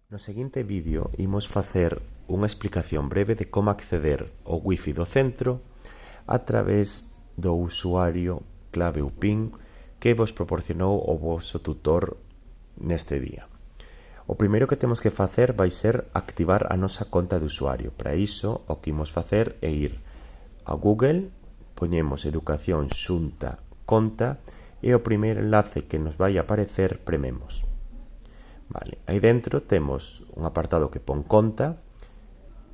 No seguinte vídeo imos facer unha explicación breve de como acceder ao Wi-Fi do centro a través do usuario clave ou PIN que vos proporcionou o vosso tutor neste día. O primeiro que temos que facer vai ser activar a nosa conta de usuario. Para iso, o que imos facer é ir a Google, poñemos Educación Xunta Conta e o primeiro enlace que nos vai aparecer prememos. Vale, aí dentro temos un apartado que pon conta,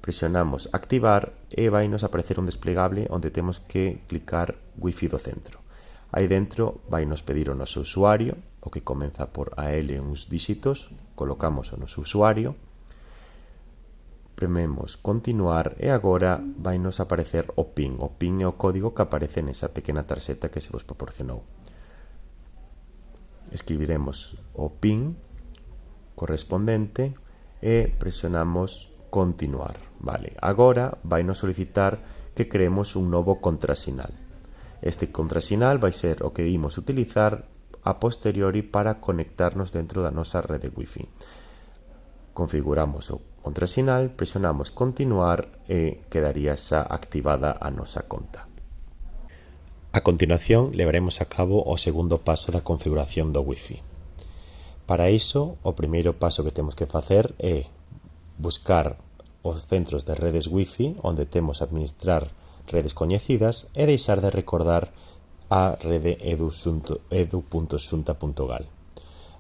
presionamos activar e vai nos aparecer un desplegable onde temos que clicar Wi-Fi do centro. Aí dentro vai nos pedir o noso usuario, o que comeza por AL uns díxitos, colocamos o noso usuario, prememos continuar e agora vai nos aparecer o PIN. O PIN é o código que aparece nesa pequena tarxeta que se vos proporcionou. Escribiremos o PIN correspondente e presionamos continuar. Vale, agora vai nos solicitar que creemos un novo contrasinal. Este contrasinal vai ser o que imos utilizar a posteriori para conectarnos dentro da nosa rede Wi-Fi. Configuramos o contrasinal, presionamos continuar e quedaría xa activada a nosa conta. A continuación, levaremos a cabo o segundo paso da configuración do Wi-Fi. Para iso, o primeiro paso que temos que facer é buscar os centros de redes Wi-Fi onde temos administrar redes coñecidas e deixar de recordar a rede edu.xunta.gal.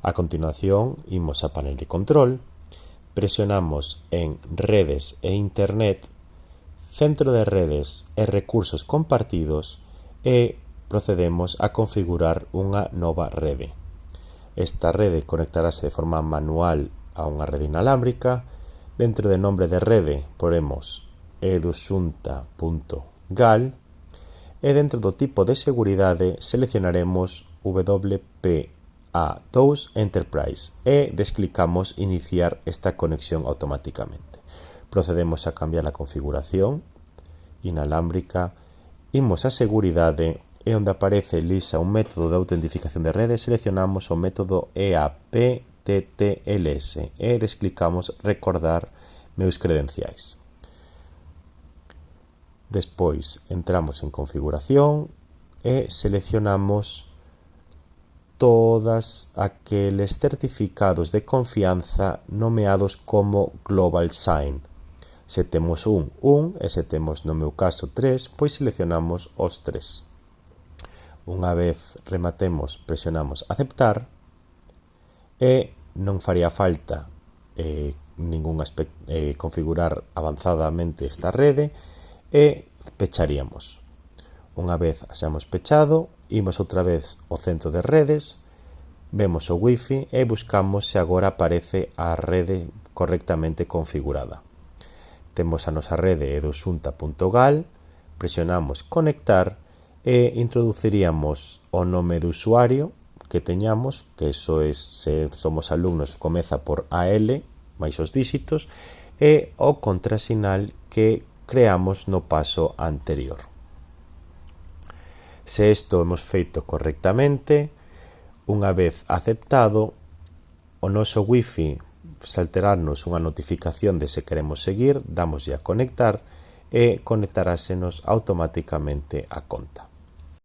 A continuación, imos a panel de control, presionamos en Redes e Internet, Centro de redes e recursos compartidos e procedemos a configurar unha nova rede. Esta rede conectarase de forma manual a unha rede inalámbrica. Dentro do nombre de rede poremos eduxunta.gal e dentro do tipo de seguridade seleccionaremos WPA2 Enterprise e desclicamos iniciar esta conexión automáticamente. Procedemos a cambiar a configuración inalámbrica, imos a seguridade e onde aparece lisa un método de autentificación de rede, seleccionamos o método EAPTTLS e desclicamos recordar meus credenciais. Despois entramos en configuración e seleccionamos todos aqueles certificados de confianza nomeados como Global Sign. Se temos un e se temos, no meu caso, 3, pois seleccionamos os 3. Unha vez rematemos, presionamos aceptar e non faría falta configurar avanzadamente esta rede e pecharíamos. Unha vez hayamos pechado, imos outra vez ao centro de redes, vemos o Wi-Fi e buscamos se agora aparece a rede correctamente configurada. Temos a nosa rede eduxunta.gal, presionamos conectar e introduciríamos o nome do usuario que teñamos, que eso é, se somos alumnos, comeza por AL máis os díxitos, e o contrasinal que creamos no paso anterior. Se isto hemos feito correctamente, unha vez aceptado, o noso Wi-Fi saltararnos unha notificación de se queremos seguir, damoslle a conectar e conectarásenos automáticamente a conta.